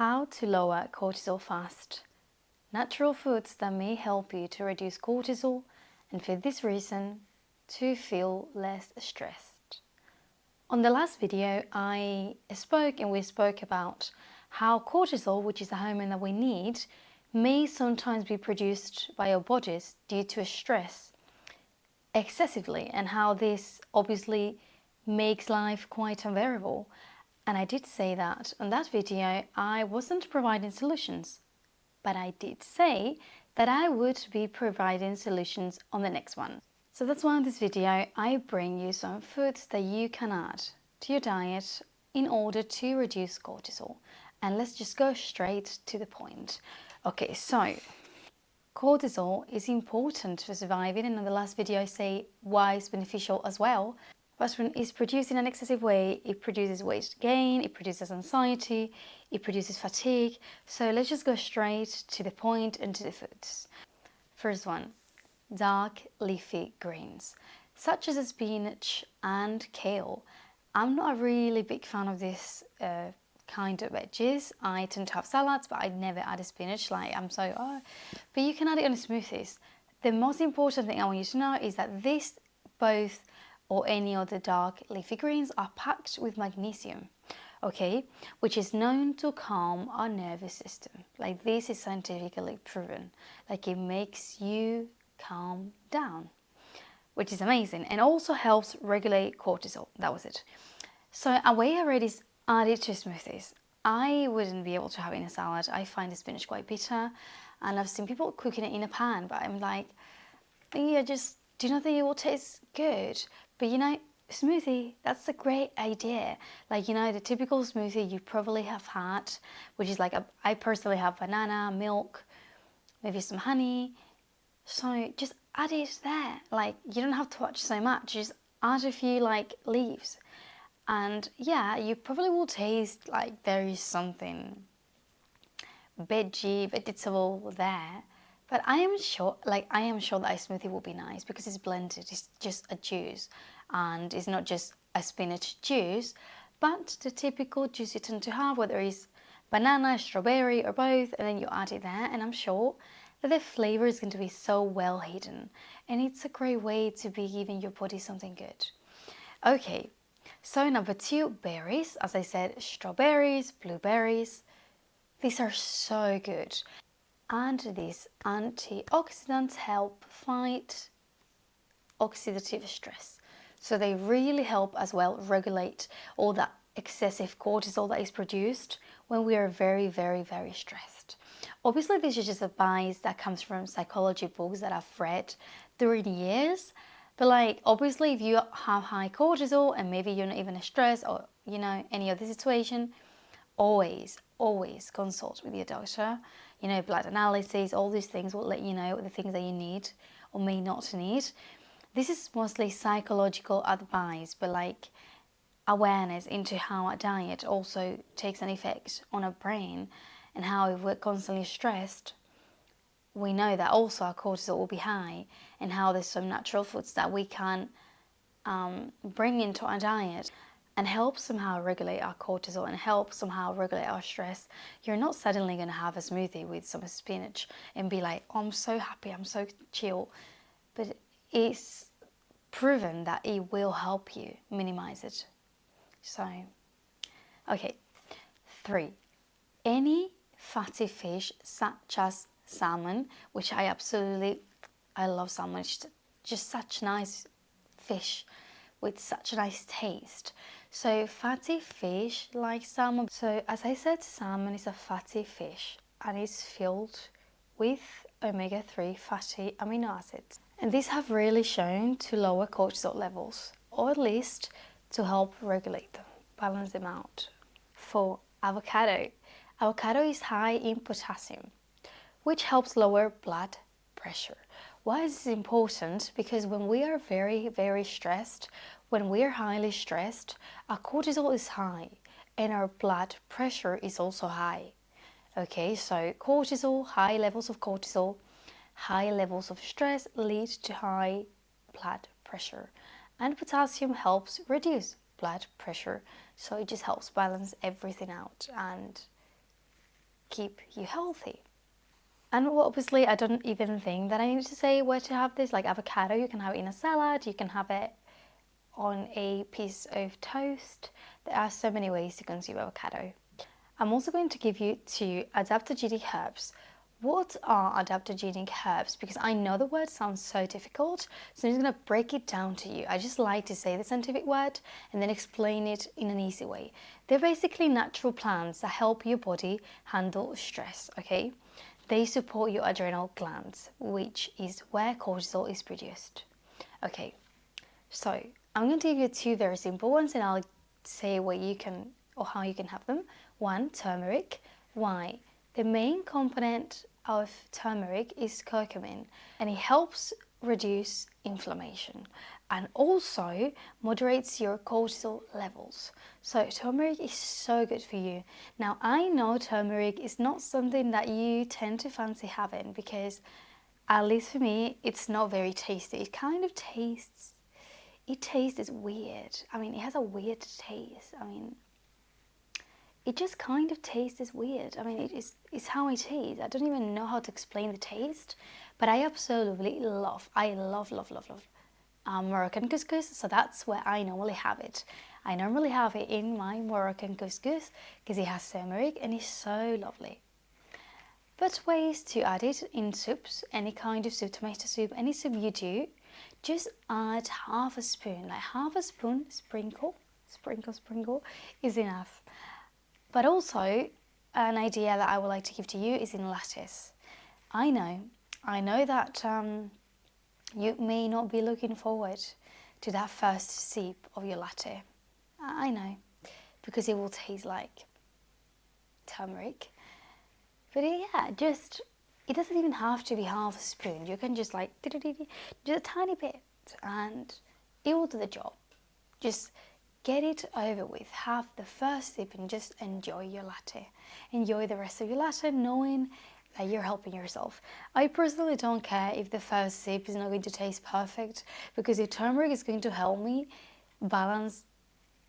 How to lower cortisol fast. Natural foods that may help you to reduce cortisol and for this reason to feel less stressed. On the last video we spoke about how cortisol, which is a hormone that we need, may sometimes be produced by our bodies due to stress excessively, and how this obviously makes life quite unbearable. And I did say that on that video I wasn't providing solutions, but I did say that I would be providing solutions on the next one. So that's why in this video I bring you some foods that you can add to your diet in order to reduce cortisol. And let's just go straight to the point. Okay, so cortisol is important for surviving, and in the last video I say why it's beneficial as well. But when it's produced in an excessive way, it produces weight gain, it produces anxiety, it produces fatigue. So let's just go straight to the point and to the foods. First one, dark leafy greens, such as spinach and kale. I'm not a really big fan of this kind of veggies. I tend to have salads, but I never add spinach. But you can add it on smoothies. The most important thing I want you to know is that this both or any other dark leafy greens are packed with magnesium, okay, which is known to calm our nervous system. Like, this is scientifically proven. Like, it makes you calm down, which is amazing, and also helps regulate cortisol. That was it. So a way I already added to smoothies. I wouldn't be able to have it in a salad. I find the spinach quite bitter, and I've seen people cooking it in a pan, but I'm like, I just do not think it will taste good. But smoothie, that's a great idea. Like, the typical smoothie you probably have had, which is like, I personally have banana, milk, maybe some honey. So just add it there. Like, you don't have to watch so much. Just add a few leaves. And yeah, you probably will taste like there is something vegetable there. But I am sure that a smoothie will be nice because it's blended. It's just a juice, and it's not just a spinach juice, but the typical juice you tend to have, whether it's banana, strawberry, or both, and then you add it there. And I'm sure that the flavor is going to be so well hidden, and it's a great way to be giving your body something good. Okay, so number 2, berries. As I said, strawberries, blueberries. These are so good. And these antioxidants help fight oxidative stress. So they really help as well regulate all that excessive cortisol that is produced when we are very, very, very stressed. Obviously, this is just advice that comes from psychology books that I've read during the years. But obviously, if you have high cortisol and maybe you're not even stressed or, any other situation, always consult with your doctor. Blood analysis, all these things will let you know the things that you need or may not need. This is mostly psychological advice, but awareness into how a diet also takes an effect on our brain, and how if we're constantly stressed, we know that also our cortisol will be high, and how there's some natural foods that we can bring into our diet and help somehow regulate our cortisol and help somehow regulate our stress. You're not suddenly going to have a smoothie with some spinach and be like, oh, I'm so happy, I'm so chill. But it's proven that it will help you minimize it. So, okay. 3, any fatty fish such as salmon, which I love salmon. It's just such nice fish with such a nice taste. So fatty fish like salmon. So as I said, salmon is a fatty fish and is filled with omega-3 fatty amino acids. And these have really shown to lower cortisol levels, or at least to help regulate them, balance them out. 4, avocado. Avocado is high in potassium, which helps lower blood pressure. Why is this important? Because when we are very, very stressed, when we are highly stressed, our cortisol is high and our blood pressure is also high. Okay, so cortisol, high levels of cortisol, high levels of stress lead to high blood pressure. And potassium helps reduce blood pressure. So it just helps balance everything out. And keep you healthy. And obviously, I don't even think that I need to say where to have this. Like avocado, you can have it in a salad, you can have it on a piece of toast. There are so many ways to consume avocado. I'm also going to give you 2 adaptogenic herbs. What are adaptogenic herbs? Because I know the word sounds so difficult, so I'm just going to break it down to you. I just like to say the scientific word and then explain it in an easy way. They're basically natural plants that help your body handle stress, okay? They support your adrenal glands, which is where cortisol is produced. Okay, so I'm going to give you 2 very simple ones and I'll say what you can or how you can have them. 1, turmeric. Why? The main component of turmeric is curcumin and it helps reduce inflammation and also moderates your cortisol levels. So turmeric is so good for you. Now I know turmeric is not something that you tend to fancy having because at least for me it's not very tasty. It kind of tastes, it tastes weird. I mean, it has a weird taste. I mean, it just kind of tastes weird. I mean, it's how it tastes. I don't even know how to explain the taste, but I absolutely love Moroccan couscous. So that's where I normally have it. I normally have it in my Moroccan couscous because it has turmeric and it's so lovely. But ways to add it in soups, any kind of soup, tomato soup, any soup you do, just add half a spoon, like half a spoon, sprinkle is enough. But also, an idea that I would like to give to you is in lettuce. I know that you may not be looking forward to that first sip of your latte. I know, because it will taste like turmeric. But yeah, just, it doesn't even have to be half a spoon. You can just like, just a tiny bit and it will do the job. Just get it over with. Have the first sip and just enjoy your latte. Enjoy the rest of your latte knowing that you're helping yourself. I personally don't care if the first sip is not going to taste perfect because the turmeric is going to help me balance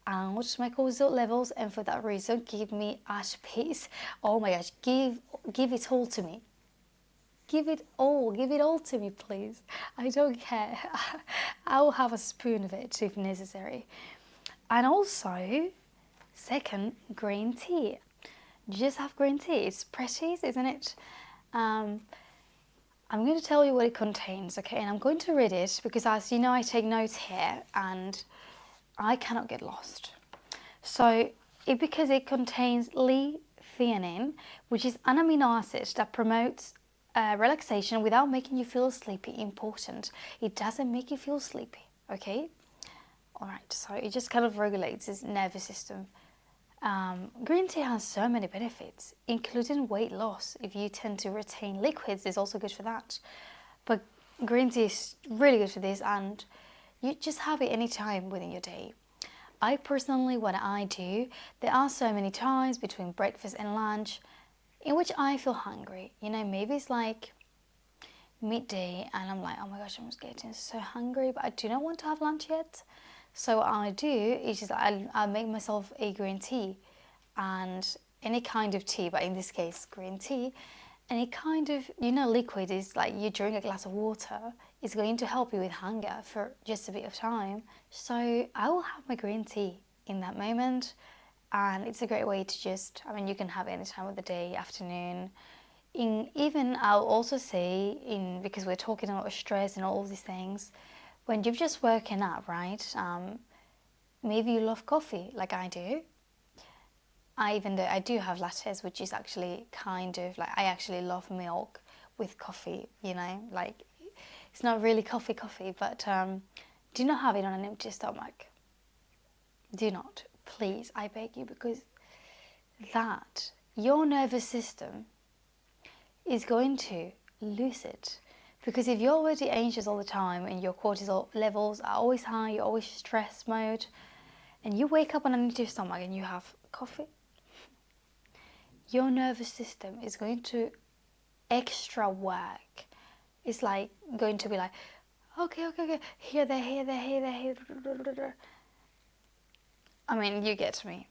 out my cortisol levels and for that reason keep me at peace. Oh my gosh, give it all to me. Give it all to me, please. I don't care. I will have a spoon of it if necessary. And also, second, green tea. You just have green tea. It's pretty, isn't it? I'm going to tell you what it contains, okay? And I'm going to read it because, as you know, I take notes here and I cannot get lost. So, because it contains L-theanine, which is an amino acid that promotes relaxation without making you feel sleepy. Important. It doesn't make you feel sleepy, okay? Alright, so it just kind of regulates his nervous system. Green tea has so many benefits, including weight loss. If you tend to retain liquids, it's also good for that. But green tea is really good for this and you just have it anytime within your day. I personally, what I do, there are so many times between breakfast and lunch in which I feel hungry. You know, maybe it's like midday and I'm like, oh my gosh, I'm just getting so hungry, but I do not want to have lunch yet. So what I do is just I'll make myself a green tea and any kind of tea, but in this case green tea. Any kind of, you know, liquid is like you drink a glass of water, it's going to help you with hunger for just a bit of time. So I will have my green tea in that moment and it's a great way to just, I mean, you can have it any time of the day, afternoon. Even I'll also say, because we're talking about stress and all of these things, when you've just woken up, right? Maybe you love coffee like I do. Even though I do have lattes, which is actually kind of like, I actually love milk with coffee, you know, like it's not really coffee, but do not have it on an empty stomach. Do not, please, I beg you, because that, your nervous system is going to lose it. Because if you're already anxious all the time and your cortisol levels are always high, you're always stress mode, and you wake up on an empty stomach and you have coffee, your nervous system is going to extra work. It's like going to be like, okay, here, there. I mean, you get me.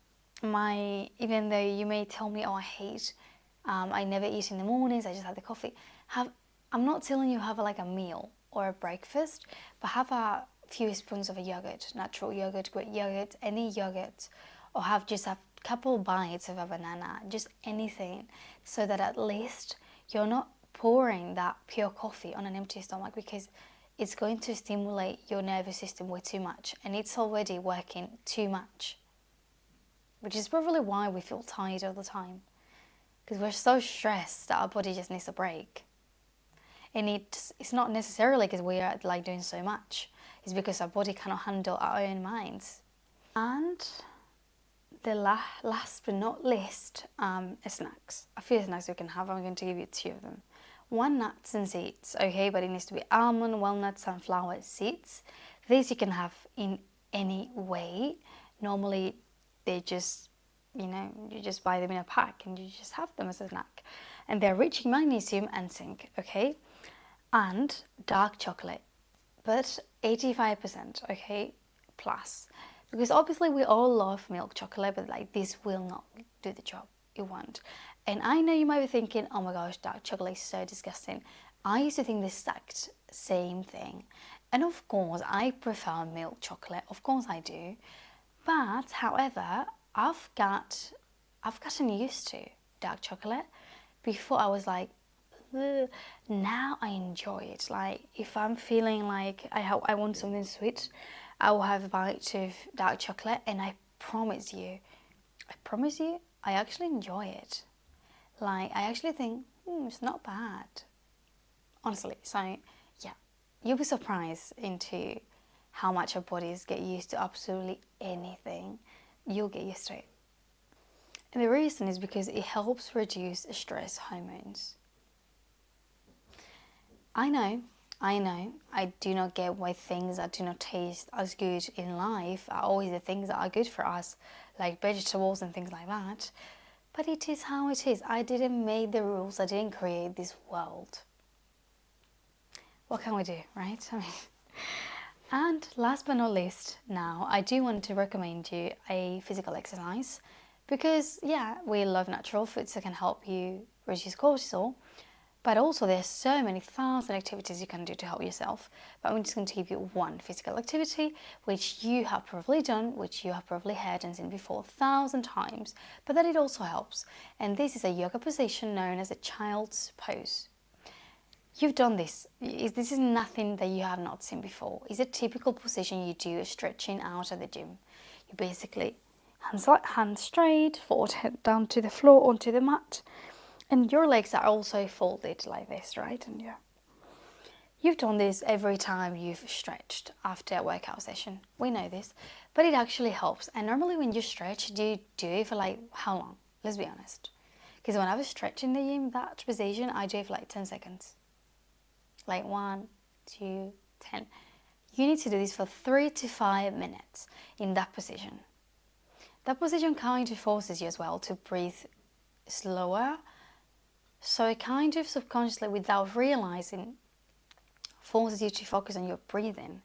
Even though you may tell me, oh, I hate I never eat in the mornings, I just have the coffee. I'm not telling you have like a meal or a breakfast, but have a few spoons of a yogurt, natural yogurt, Greek yogurt, any yogurt, or have just a couple bites of a banana, just anything, so that at least you're not pouring that pure coffee on an empty stomach, because it's going to stimulate your nervous system way too much, and it's already working too much, which is probably why we feel tired all the time, because we're so stressed that our body just needs a break. And it's not necessarily because we are like doing so much, it's because our body cannot handle our own minds. And the last but not least, snacks. A few snacks you can have. I'm going to give you 2 of them. 1, nuts and seeds, okay, but it needs to be almond, walnut, sunflower seeds. These you can have in any way. Normally they just, you just buy them in a pack and you just have them as a snack. And they're rich in magnesium and zinc, okay? And dark chocolate, but 85%, okay, plus. Because obviously we all love milk chocolate, but like this will not do the job you want. And I know you might be thinking, oh my gosh, dark chocolate is so disgusting. I used to think the exact same thing. And of course, I prefer milk chocolate. Of course I do. But however, I've gotten used to dark chocolate. Before I was like, ugh. Now I enjoy it. Like if I'm feeling like I want something sweet, I will have a bite of dark chocolate, and I promise you, I actually enjoy it. Like I actually think, it's not bad. Honestly, so yeah, you'll be surprised into how much our bodies get used to absolutely anything. You'll get used to it. And the reason is because it helps reduce stress hormones. I know, I do not get why things that do not taste as good in life are always the things that are good for us, like vegetables and things like that. But it is how it is. I didn't make the rules, I didn't create this world. What can we do, right? And last but not least, now I do want to recommend you a physical exercise, because yeah, we love natural foods that can help you reduce cortisol. But also there's so many thousand activities you can do to help yourself. But I'm just going to give you one physical activity, which you have probably done, which you have probably heard and seen before 1,000 times, but that it also helps. And this is a yoga position known as a child's pose. You've done this. This is nothing that you have not seen before. It's a typical position you do stretching out at the gym. You basically hands straight, forehead down to the floor onto the mat. And your legs are also folded like this, right? And yeah, you've done this every time you've stretched after a workout session. We know this, but it actually helps. And normally when you stretch, do you do it for like how long? Let's be honest. Because when I was stretching the gym, that position, I do it for like 10 seconds. Like 1, 2, 10. You need to do this for 3 to 5 minutes in that position. That position kind of forces you as well to breathe slower. So it kind of subconsciously, without realizing, forces you to focus on your breathing.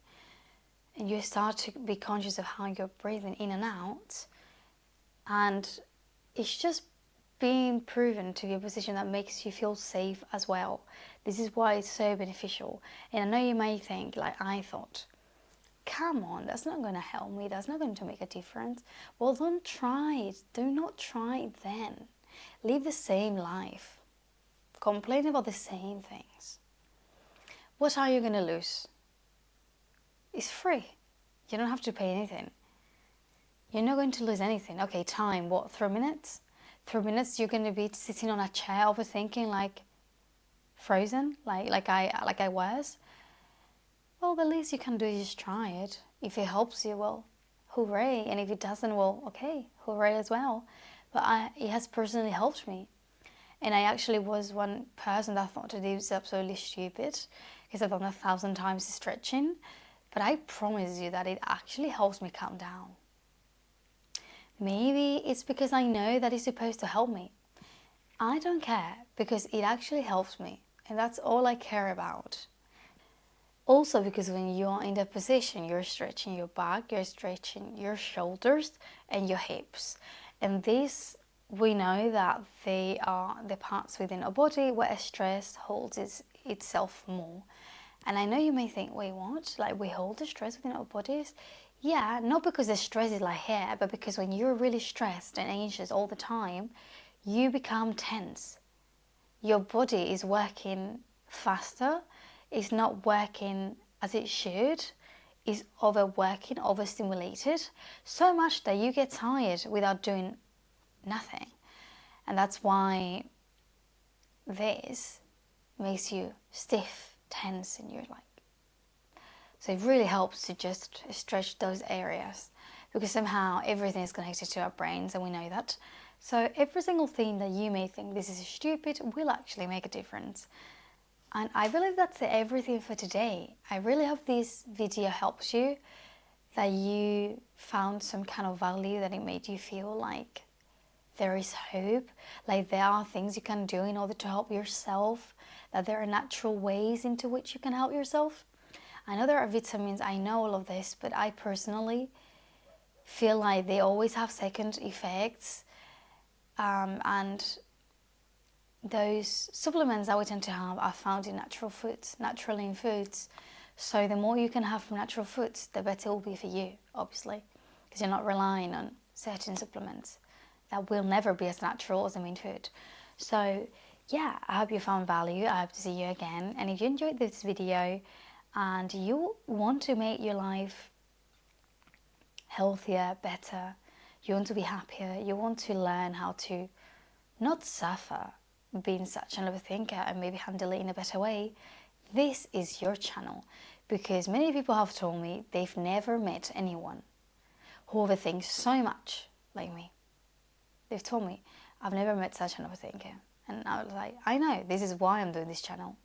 And you start to be conscious of how you're breathing in and out. And it's just being proven to be a position that makes you feel safe as well. This is why it's so beneficial. And I know you may think, like I thought, come on, that's not going to help me. That's not going to make a difference. Well, don't try it. Do not try it then. Live the same life. Complain about the same things. What are you going to lose? It's free. You don't have to pay anything. You're not going to lose anything. Okay, time, what, 3 minutes? 3 minutes you're going to be sitting on a chair overthinking, like frozen, like I was. Well, the least you can do is just try it. If it helps you, well, hooray. And if it doesn't, well, okay, hooray as well. But it has personally helped me. And I actually was one person that thought that it was absolutely stupid, because I've done 1,000 times stretching. But I promise you that it actually helps me calm down. Maybe it's because I know that it's supposed to help me. I don't care, because it actually helps me. And that's all I care about. Also because when you're in that position, you're stretching your back, you're stretching your shoulders and your hips. And this we know that they are the parts within our body where stress holds itself more. And I know you may think, wait, what? Like we hold the stress within our bodies? Yeah, not because the stress is like here, but because when you're really stressed and anxious all the time, you become tense. Your body is working faster, it's not working as it should, is overworking, overstimulated, so much that you get tired without doing nothing. And that's why this makes you stiff, tense, and you're like, so it really helps to just stretch those areas, because somehow everything is connected to our brains and we know that. So every single thing that you may think this is stupid will actually make a difference. And I believe that's everything for today. I really hope this video helps you, that you found some kind of value, that it made you feel like there is hope, like there are things you can do in order to help yourself, that there are natural ways into which you can help yourself. I know there are vitamins, I know all of this, but I personally feel like they always have second effects, and those supplements that we tend to have are found in natural foods, naturally in foods. So the more you can have from natural foods, the better it will be for you, obviously, because you're not relying on certain supplements that will never be as natural as the main food. So yeah, I hope you found value. I hope to see you again. And if you enjoyed this video and you want to make your life healthier, better, you want to be happier, you want to learn how to not suffer being such an overthinker and maybe handle it in a better way, this is your channel. Because many people have told me they've never met anyone who overthinks so much like me. They've told me, I've never met such an overthinker. And I was like, I know, this is why I'm doing this channel.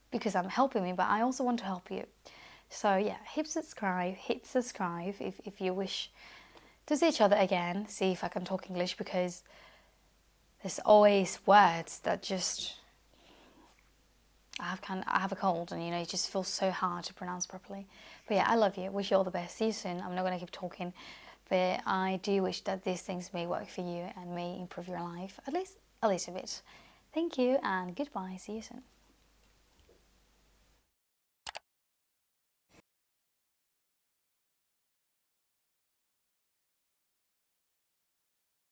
Because I'm helping me, but I also want to help you. So yeah, hit subscribe if you wish to see each other again, see if I can talk English, because there's always words that just, I have a cold and it just feels so hard to pronounce properly. But yeah, I love you, wish you all the best, see you soon. I'm not going to keep talking, but I do wish that these things may work for you and may improve your life, at least a little bit. Thank you and goodbye, see you soon.